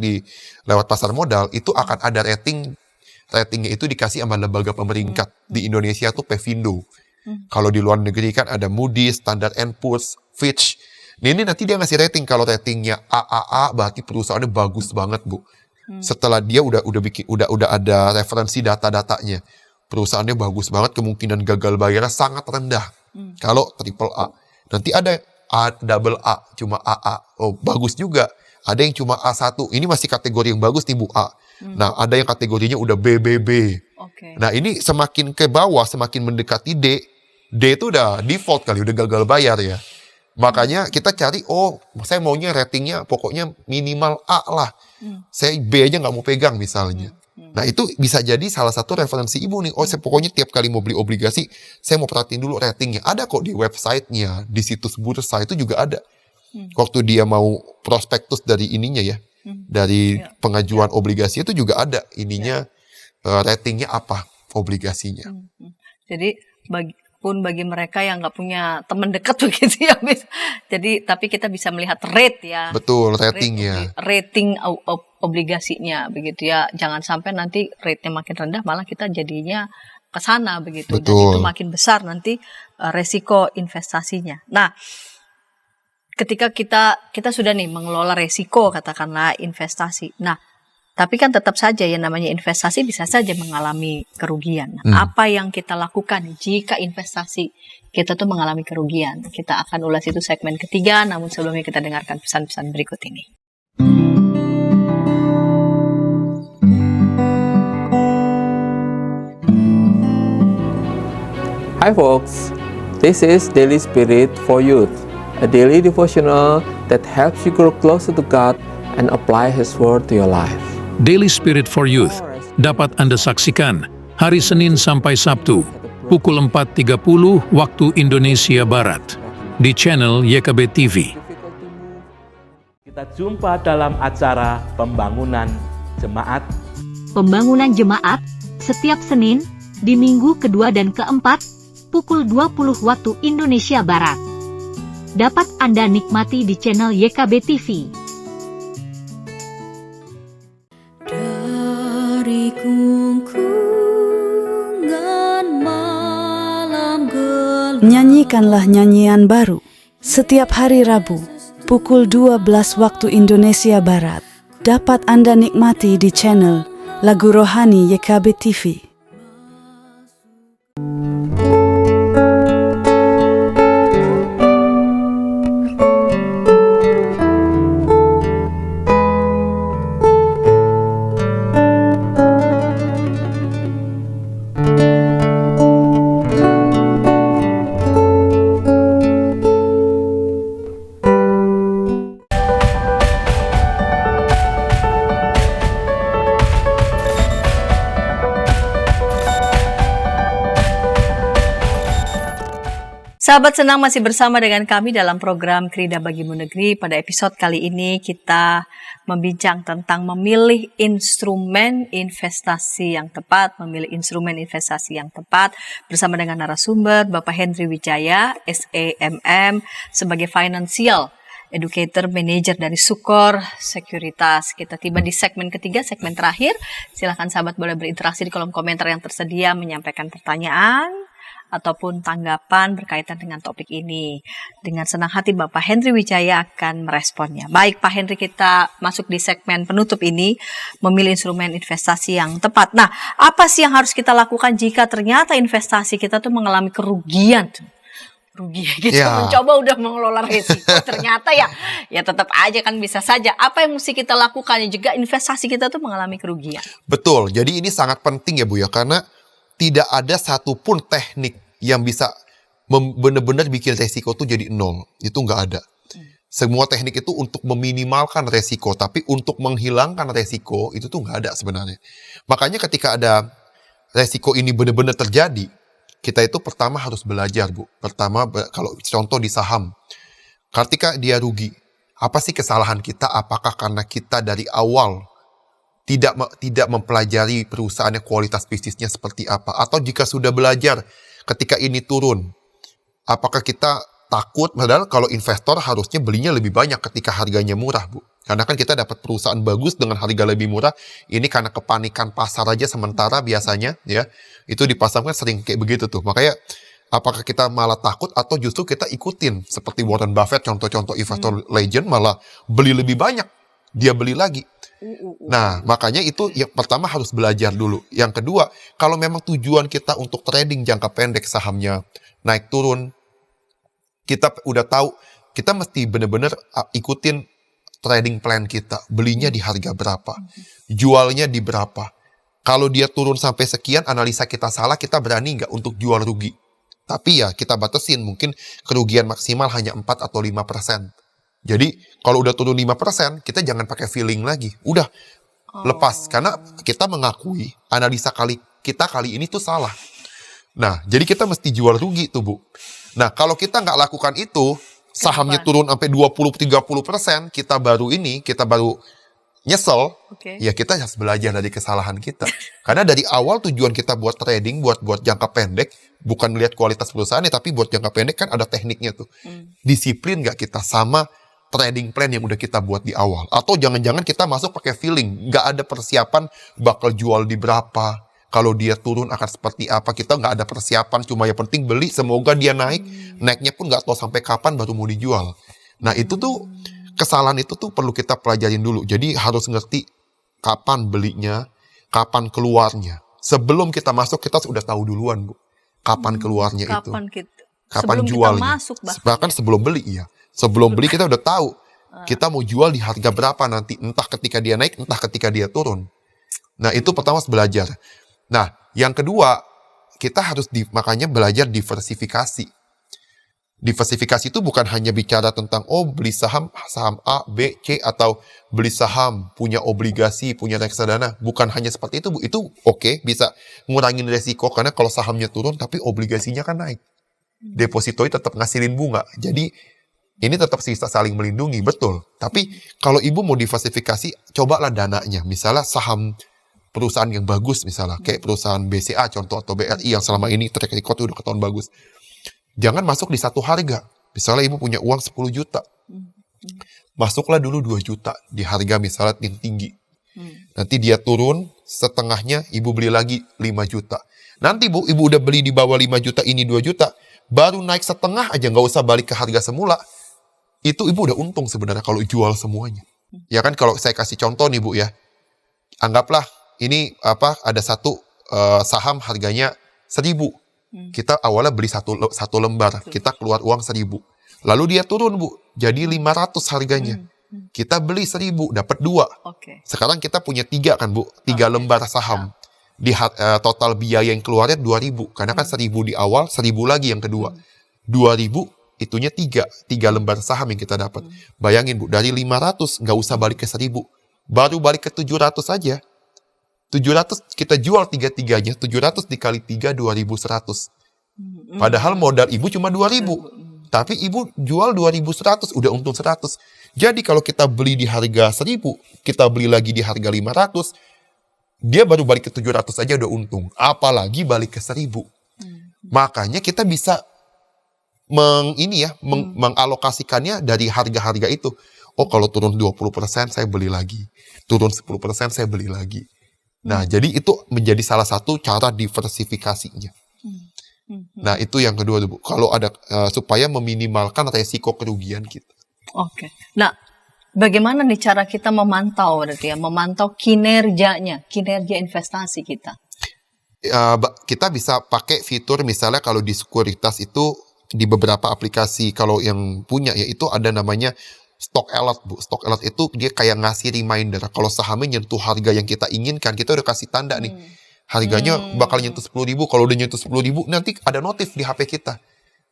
lewat pasar modal, itu akan ada ratingnya itu dikasih sama lembaga pemeringkat. Di Indonesia tuh Pevindo. Kalau di luar negeri kan ada Moody's, Standard & Poor's, Fitch. Ini nanti dia ngasih rating. Kalau ratingnya AAA berarti perusahaannya bagus banget Bu. Setelah dia udah ada referensi data-datanya. Perusahaannya bagus banget, kemungkinan gagal bayarnya sangat rendah. Kalau triple A. Nanti ada double A, cuma AA. Oh, bagus juga. Ada yang cuma A1. Ini masih kategori yang bagus nih Bu, A. Nah, ada yang kategorinya udah BBB. Nah, ini semakin ke bawah, semakin mendekati D. D itu udah default kali, udah gagal bayar ya. Makanya kita cari, saya maunya ratingnya pokoknya minimal A lah. Saya B aja nggak mau pegang misalnya. Nah, itu bisa jadi salah satu referensi Ibu nih. Saya pokoknya tiap kali mau beli obligasi, saya mau perhatiin dulu ratingnya. Ada kok di websitenya, di situs bursa itu juga ada. Waktu dia mau prospektus dari ininya ya, dari pengajuan obligasi itu juga ada ininya, ratingnya apa obligasinya. Jadi bagi mereka yang nggak punya teman dekat begitu ya, jadi tapi kita bisa melihat rate ya. Betul, ratingnya. Rating obligasinya begitu ya. Jangan sampai nanti rate-nya makin rendah malah kita jadinya ke sana begitu. Betul. Dan itu makin besar nanti resiko investasinya. Nah, ketika kita sudah nih mengelola resiko katakanlah investasi. Nah, tapi kan tetap saja ya namanya investasi bisa saja mengalami kerugian. Apa yang kita lakukan jika investasi kita tuh mengalami kerugian? Kita akan ulas itu segmen ketiga, namun sebelumnya kita dengarkan pesan-pesan berikut ini. Hi folks, this is Daily Spirit for Youth, a daily devotional that helps you grow closer to God and apply His Word to your life. Daily Spirit for Youth dapat Anda saksikan hari Senin sampai Sabtu pukul 4.30 waktu Indonesia Barat di channel YKB TV. Kita jumpa dalam acara Pembangunan Jemaat. Pembangunan Jemaat setiap Senin di minggu kedua dan keempat pukul 20 waktu Indonesia Barat. Dapat Anda nikmati di channel YKB TV. Dari gungkungan malam gelap. Nyanyikanlah nyanyian baru setiap hari Rabu pukul 12 waktu Indonesia Barat. Dapat Anda nikmati di channel Lagu Rohani YKB TV. Sahabat Senang masih bersama dengan kami dalam program Krida Bagimu Negeri. Pada episode kali ini kita membincang tentang memilih instrumen investasi yang tepat, bersama dengan narasumber Bapak Henry Wijaya, SEMM, sebagai Financial Educator Manager dari Sukor Sekuritas. Kita tiba di segmen ketiga, segmen terakhir. Silakan sahabat boleh berinteraksi di kolom komentar yang tersedia, menyampaikan pertanyaan ataupun tanggapan berkaitan dengan topik ini. Dengan senang hati Bapak Henry Wijaya akan meresponnya. Baik Pak Henry, kita masuk di segmen penutup ini, memilih instrumen investasi yang tepat. Nah, apa sih yang harus kita lakukan jika ternyata investasi kita tuh mengalami kerugian? Kita mencoba udah mengelola risiko, ternyata ya tetap aja kan bisa saja. Apa yang mesti kita lakukan jika investasi kita tuh mengalami kerugian? Betul, jadi ini sangat penting ya Bu ya, karena tidak ada satupun teknik yang bisa benar-benar bikin resiko tuh jadi nol. Itu nggak ada. Semua teknik itu untuk meminimalkan resiko, tapi untuk menghilangkan resiko itu tuh nggak ada sebenarnya. Makanya ketika ada resiko ini benar-benar terjadi, kita itu pertama harus belajar Bu. Pertama, kalau contoh di saham, ketika dia rugi, apa sih kesalahan kita? Apakah karena kita dari awal tidak mempelajari perusahaannya, kualitas bisnisnya seperti apa? Atau jika sudah belajar ketika ini turun, apakah kita takut? Padahal kalau investor harusnya belinya lebih banyak ketika harganya murah Bu. Karena kan kita dapat perusahaan bagus dengan harga lebih murah. Ini karena kepanikan pasar aja sementara biasanya ya. Itu di pasar kan sering kayak begitu tuh. Makanya apakah kita malah takut atau justru kita ikutin seperti Warren Buffett, contoh-contoh investor legend, malah beli lebih banyak, dia beli lagi. Nah, makanya itu yang pertama harus belajar dulu. Yang kedua, kalau memang tujuan kita untuk trading jangka pendek, sahamnya naik turun, kita udah tahu, kita mesti benar-benar ikutin trading plan kita. Belinya di harga berapa, jualnya di berapa. Kalau dia turun sampai sekian, analisa kita salah, kita berani nggak untuk jual rugi. Tapi ya kita batasin, mungkin kerugian maksimal hanya 4 atau 5%. Jadi kalau udah turun 5%, kita jangan pakai feeling lagi. Udah lepas, karena kita mengakui analisa kita kali ini tuh salah. Nah, jadi kita mesti jual rugi tuh Bu. Nah, kalau kita nggak lakukan itu, sahamnya turun sampai 20-30%, kita baru nyesel, ya kita harus belajar dari kesalahan kita. Karena dari awal tujuan kita buat trading, buat jangka pendek, bukan lihat kualitas perusahaannya, tapi buat jangka pendek kan ada tekniknya tuh. Disiplin nggak kita sama trading plan yang udah kita buat di awal? Atau jangan-jangan kita masuk pakai feeling, nggak ada persiapan bakal jual di berapa, kalau dia turun akan seperti apa, kita nggak ada persiapan, cuma yang penting beli, semoga dia naiknya pun nggak tahu sampai kapan baru mau dijual. Nah itu tuh, kesalahan itu tuh perlu kita pelajarin dulu. Jadi harus ngerti kapan belinya, kapan keluarnya. Sebelum kita masuk, kita sudah tahu duluan Bu, kapan keluarnya itu. Kapan jualnya. Bahkan sebelum beli ya. Sebelum beli kita udah tahu kita mau jual di harga berapa nanti. Entah ketika dia naik, entah ketika dia turun. Nah itu pertama harus belajar. Nah yang kedua, kita harus makanya belajar diversifikasi. Diversifikasi itu bukan hanya bicara tentang beli saham A, B, C, atau beli saham, punya obligasi, punya reksadana. Bukan hanya seperti itu Bu. Itu oke, bisa ngurangin resiko karena kalau sahamnya turun tapi obligasinya kan naik. Depositonya tetap ngasilin bunga. Jadi ini tetap bisa saling melindungi, betul. Tapi kalau Ibu mau diversifikasi, cobalah dananya. Misalnya saham perusahaan yang bagus, misalnya kayak perusahaan BCA contoh atau BRI yang selama ini track record udah ketahuan bagus. Jangan masuk di satu harga. Misalnya Ibu punya uang 10 juta. Masuklah dulu 2 juta di harga misalnya yang tinggi. Nanti dia turun, setengahnya Ibu beli lagi 5 juta. Nanti Bu, Ibu udah beli di bawah 5 juta ini 2 juta, baru naik setengah aja, nggak usah balik ke harga semula. Itu Ibu udah untung sebenarnya kalau jual semuanya. Ya kan kalau saya kasih contoh nih Bu ya. Anggaplah ini ada satu saham harganya 1.000. Kita awalnya beli satu lembar, kita keluar uang 1.000. Lalu dia turun Bu, jadi 500 harganya. Kita beli 1.000, dapat 2. Sekarang kita punya 3 kan Bu, 3 lembar saham. Di total biaya yang keluarnya 2.000. Karena kan 1.000 di awal, 1.000 lagi yang kedua. 2.000 itunya 3 lembar saham yang kita dapat. Bayangin Bu, dari 500 nggak usah balik ke 1.000. Baru balik ke 700 aja. 700 kita jual 3-3-nya, 700 dikali 3, 2.100. Padahal modal ibu cuma 2.000. Tapi ibu jual 2.100, udah untung 100. Jadi kalau kita beli di harga 1.000, kita beli lagi di harga 500, dia baru balik ke 700 aja udah untung. Apalagi balik ke 1.000. Makanya kita bisa mengalokasikannya dari harga-harga itu. Oh, kalau turun 20% saya beli lagi. Turun 10% saya beli lagi. Nah, jadi itu menjadi salah satu cara diversifikasinya. Nah, itu yang kedua, Bu. Kalau ada supaya meminimalkan resiko kerugian kita. Oke. Nah, bagaimana nih cara kita memantau berarti ya, memantau kinerja investasi kita? Kita bisa pakai fitur misalnya kalau di sekuritas itu di beberapa aplikasi, kalau yang punya ya itu ada namanya stock alert, Bu. Stock alert itu dia kayak ngasih reminder kalau sahamnya nyentuh harga yang kita inginkan, kita udah kasih tanda nih. Harganya bakal nyentuh 10.000, kalau udah nyentuh 10.000 nanti ada notif di HP kita.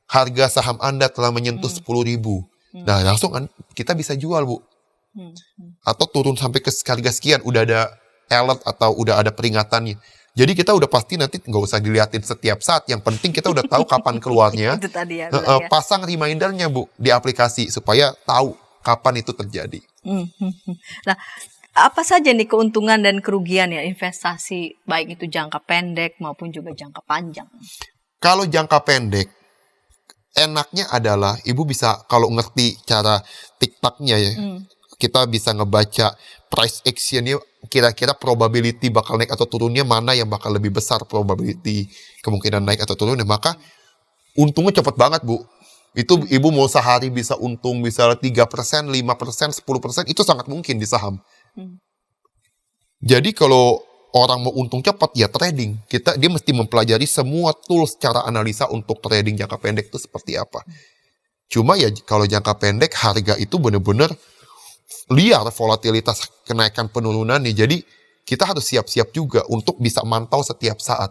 Harga saham Anda telah menyentuh 10.000. Nah, langsung kita bisa jual, Bu. Atau turun sampai ke harga sekian, udah ada alert atau udah ada peringatannya. Jadi kita udah pasti nanti nggak usah diliatin setiap saat. Yang penting kita udah tahu kapan keluarnya. Itu tadi ya, pasang remindernya, Bu, di aplikasi supaya tahu kapan itu terjadi. Nah, apa saja nih keuntungan dan kerugian ya investasi, baik itu jangka pendek maupun juga jangka panjang? Kalau jangka pendek, enaknya adalah ibu bisa kalau ngerti cara TikTok-nya ya, kita bisa ngebaca price action-nya, kira-kira probability bakal naik atau turunnya mana yang bakal lebih besar probability kemungkinan naik atau turunnya, maka untungnya cepet banget, Bu. Itu ibu mau sehari bisa untung bisa 3%, 5%, 10%, itu sangat mungkin di saham. Jadi kalau orang mau untung cepat ya trading. Dia mesti mempelajari semua tools cara analisa untuk trading jangka pendek itu seperti apa. Cuma ya kalau jangka pendek harga itu benar-benar liar volatilitas kenaikan penurunannya. Jadi kita harus siap-siap juga untuk bisa mantau setiap saat.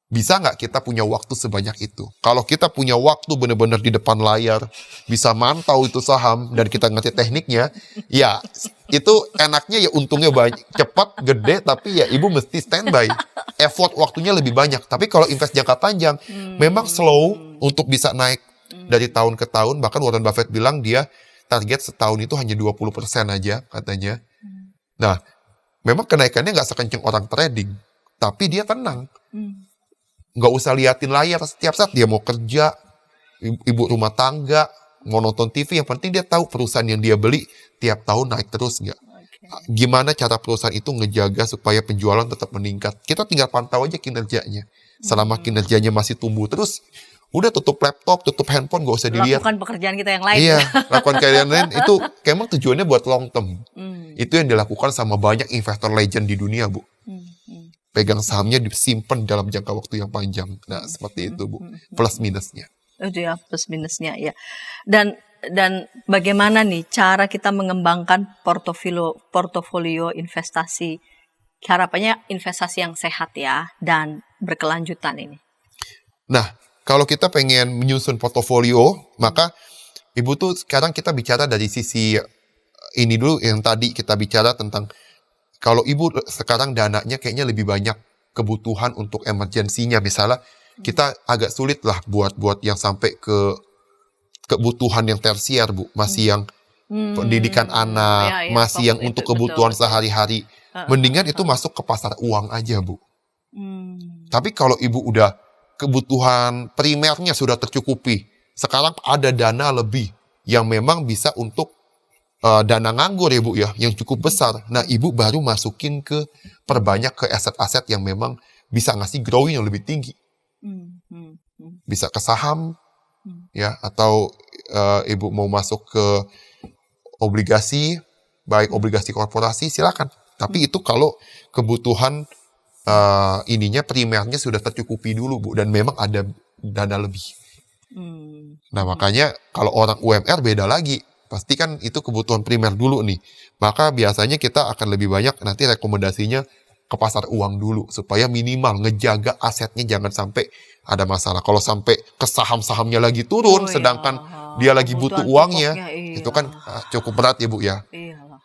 Bisa nggak kita punya waktu sebanyak itu? Kalau kita punya waktu benar-benar di depan layar, bisa mantau itu saham, dan kita ngerti tekniknya, ya itu enaknya ya untungnya banyak, cepat, gede, tapi ya ibu mesti standby. Effort waktunya lebih banyak. Tapi kalau invest jangka panjang, memang slow untuk bisa naik dari tahun ke tahun. Bahkan Warren Buffett bilang dia target setahun itu hanya 20% aja katanya. Nah, memang kenaikannya nggak sekencang orang trading, tapi dia tenang. Nggak usah liatin layar setiap saat, dia mau kerja, ibu rumah tangga, mau nonton TV, yang penting dia tahu perusahaan yang dia beli tiap tahun naik terus nggak. Gimana cara perusahaan itu ngejaga supaya penjualan tetap meningkat. Kita tinggal pantau aja kinerjanya. Selama kinerjanya masih tumbuh terus, udah tutup laptop, tutup handphone, nggak usah dilihat. Lakukan pekerjaan kita yang lain. Iya, lakukan pekerjaan lain, itu emang tujuannya buat long term. Itu yang dilakukan sama banyak investor legend di dunia, Bu. Pegang sahamnya disimpan dalam jangka waktu yang panjang. Nah, seperti itu, Bu. Plus minusnya. Itu ya, plus minusnya ya. Dan bagaimana nih cara kita mengembangkan portofolio investasi? Harapannya investasi yang sehat ya dan berkelanjutan ini. Nah, kalau kita pengen menyusun portofolio, maka Ibu tuh sekarang kita bicara dari sisi ini dulu, yang tadi kita bicara tentang kalau ibu sekarang dananya kayaknya lebih banyak kebutuhan untuk emergensinya. Misalnya kita agak sulit lah buat yang sampai ke kebutuhan yang tersier, Bu. Masih yang pendidikan anak, masih yang untuk kebutuhan sehari-hari. Mendingan itu masuk ke pasar uang aja, Bu. Tapi kalau ibu udah kebutuhan primernya sudah tercukupi, sekarang ada dana lebih yang memang bisa untuk dana nganggur ya, Bu, ya, yang cukup besar. Nah, ibu baru masukin perbanyak ke aset-aset yang memang bisa ngasih growing yang lebih tinggi. Bisa ke saham, ya, atau ibu mau masuk ke obligasi, baik obligasi korporasi, silakan. Tapi itu kalau kebutuhan ininya primernya sudah tercukupi dulu, Bu, dan memang ada dana lebih. Nah, makanya kalau orang UMR beda lagi. Pasti kan itu kebutuhan primer dulu nih. Maka biasanya kita akan lebih banyak nanti rekomendasinya ke pasar uang dulu. Supaya minimal ngejaga asetnya jangan sampai ada masalah. Kalau sampai ke saham-sahamnya lagi turun, sedangkan dia lagi butuh uangnya, itu kan cukup berat ya, Bu, ya.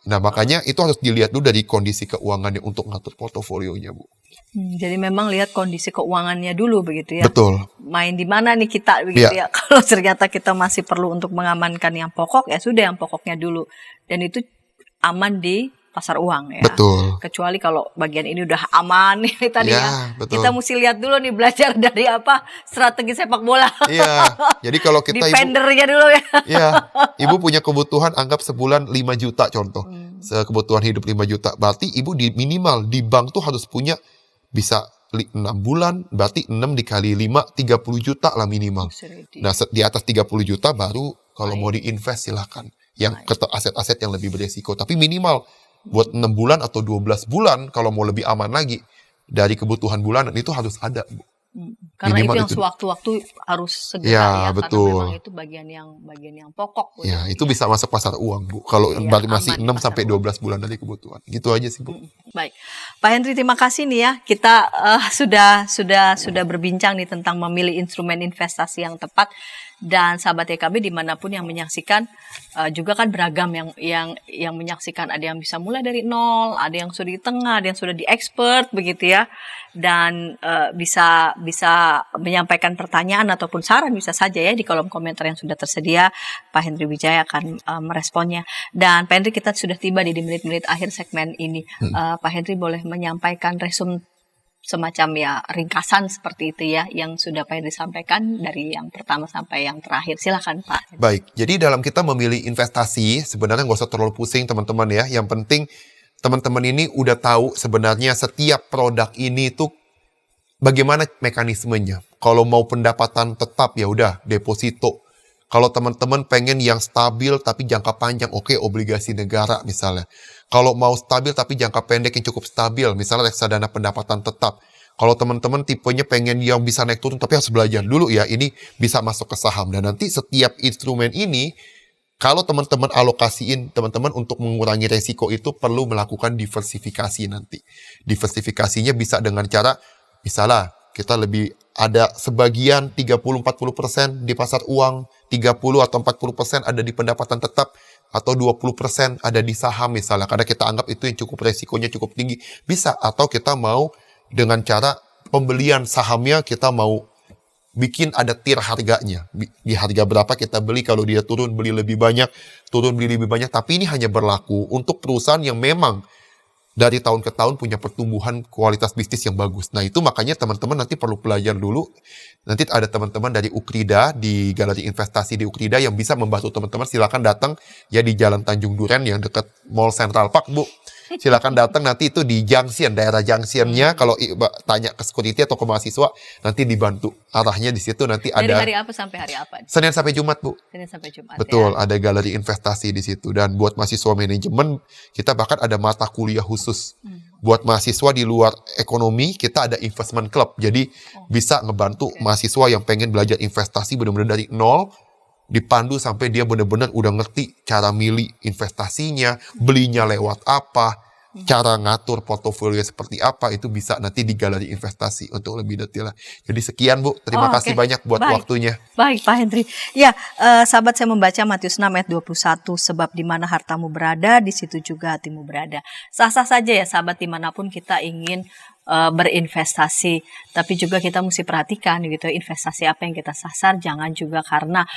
Nah, makanya itu harus dilihat dulu dari kondisi keuangannya untuk ngatur portofolionya, Bu. Jadi memang lihat kondisi keuangannya dulu begitu ya. Betul. main di mana nih kita begitu ya. Kalau ternyata kita masih perlu untuk mengamankan yang pokok, ya sudah yang pokoknya dulu. Dan itu aman di pasar uang ya. Betul. Kecuali kalau bagian ini udah aman nih tadi ya. Betul. Kita mesti lihat dulu nih, belajar dari apa strategi sepak bola. Iya. Jadi kalau kita defendernya dulu ya. Iya. Ibu punya kebutuhan anggap sebulan 5 juta contoh. Kebutuhan hidup 5 juta. Berarti ibu minimal di bank tuh harus punya bisa 6 bulan, berarti 6 dikali 5, 30 juta lah minimal. Nah, di atas 30 juta baru kalau mau diinvest silahkan. Yang ke aset-aset yang lebih beresiko. Tapi minimal buat 6 bulan atau 12 bulan, kalau mau lebih aman lagi, dari kebutuhan bulanan itu harus ada, Bu. Karena Minimal itu yang sewaktu-waktu harus segera ya, Karena betul. memang itu bagian yang pokok. Ya, itu bisa masuk pasar uang, Bu. Kalau masih 6 sampai 12 bulan dari kebutuhan. Gitu aja sih, Bu. Baik. Pak Henry, terima kasih nih ya. Kita sudah berbincang nih tentang memilih instrumen investasi yang tepat. Dan sahabat YKB dimanapun yang menyaksikan juga kan beragam yang menyaksikan. Ada yang bisa mulai dari nol, ada yang sudah di tengah, ada yang sudah di expert begitu ya. Dan bisa menyampaikan pertanyaan ataupun saran bisa saja ya di kolom komentar yang sudah tersedia. Pak Henry Wijaya akan meresponnya. Dan Pak Henry, kita sudah tiba di menit-menit akhir segmen ini. Pak Henry boleh menyampaikan resume semacam ya ringkasan seperti itu ya yang sudah Pak Henry sampaikan dari yang pertama sampai yang terakhir. Silakan Pak. Baik, jadi dalam kita memilih investasi sebenarnya nggak usah terlalu pusing teman-teman ya. Yang penting teman-teman ini udah tahu sebenarnya setiap produk ini tuh bagaimana mekanismenya. Kalau mau pendapatan tetap ya udah deposito. Kalau teman-teman pengen yang stabil tapi jangka panjang, oke, obligasi negara misalnya. Kalau mau stabil tapi jangka pendek yang cukup stabil, misalnya reksadana pendapatan tetap. Kalau teman-teman tipenya pengen yang bisa naik turun tapi harus belajar dulu ya, ini bisa masuk ke saham. Dan nanti setiap instrumen ini, kalau teman-teman alokasiin, teman-teman untuk mengurangi resiko itu perlu melakukan diversifikasi nanti. Diversifikasinya bisa dengan cara, misalnya kita lebih ada sebagian 30-40% di pasar uang, 30 atau 40% ada di pendapatan tetap, atau 20% ada di saham misalnya. Karena kita anggap itu yang cukup resikonya cukup tinggi. Bisa, atau kita mau dengan cara pembelian sahamnya kita mau bikin ada tier harganya. Di harga berapa kita beli, kalau dia turun beli lebih banyak, turun beli lebih banyak. Tapi ini hanya berlaku untuk perusahaan yang memang dari tahun ke tahun punya pertumbuhan kualitas bisnis yang bagus. Nah itu makanya teman-teman nanti perlu belajar dulu. Nanti ada teman-teman dari Ukrida, di Galeri Investasi di Ukrida yang bisa membantu teman-teman. Silakan datang ya di Jalan Tanjung Duren yang dekat Mall Central Park, Bu. Silakan datang, nanti itu di Junction, daerah Junctionnya. Kalau tanya ke security atau ke mahasiswa, nanti dibantu arahnya di situ. Nanti ada dari hari apa sampai hari apa? Senin sampai Jumat, Bu. Senin sampai Jumat. Betul, ya. ada galeri investasi di situ. Dan buat mahasiswa manajemen, kita bahkan ada mata kuliah khusus. Buat mahasiswa di luar ekonomi, kita ada investment club. Jadi bisa ngebantu mahasiswa yang pengen belajar investasi benar-benar dari nol, dipandu sampai dia benar-benar udah ngerti cara milih investasinya, belinya lewat apa, cara ngatur portofolio seperti apa, itu bisa nanti di Galeri Investasi untuk lebih detail. Jadi sekian, Bu, terima kasih banyak buat waktunya. Baik Pak Henry. Ya, sahabat, saya membaca Matius 6 ayat 21, sebab di mana hartamu berada, di situ juga hatimu berada. Sah-sah saja ya sahabat, dimanapun kita ingin berinvestasi, tapi juga kita mesti perhatikan gitu, investasi apa yang kita sasar, jangan juga karena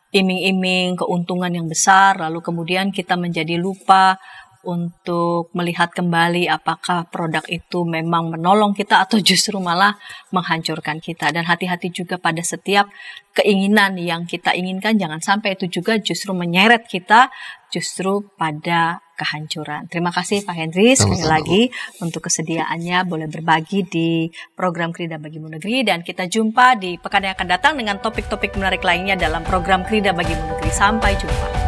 iming-iming keuntungan yang besar, lalu kemudian kita menjadi lupa untuk melihat kembali apakah produk itu memang menolong kita atau justru malah menghancurkan kita. Dan hati-hati juga pada setiap keinginan yang kita inginkan, jangan sampai itu juga justru menyeret kita justru pada kehancuran. Terima kasih Pak Henry sekali lagi untuk kesediaannya boleh berbagi di program Krida Bagimu Negeri, dan kita jumpa di pekan yang akan datang dengan topik-topik menarik lainnya dalam program Krida Bagimu Negeri. Sampai jumpa.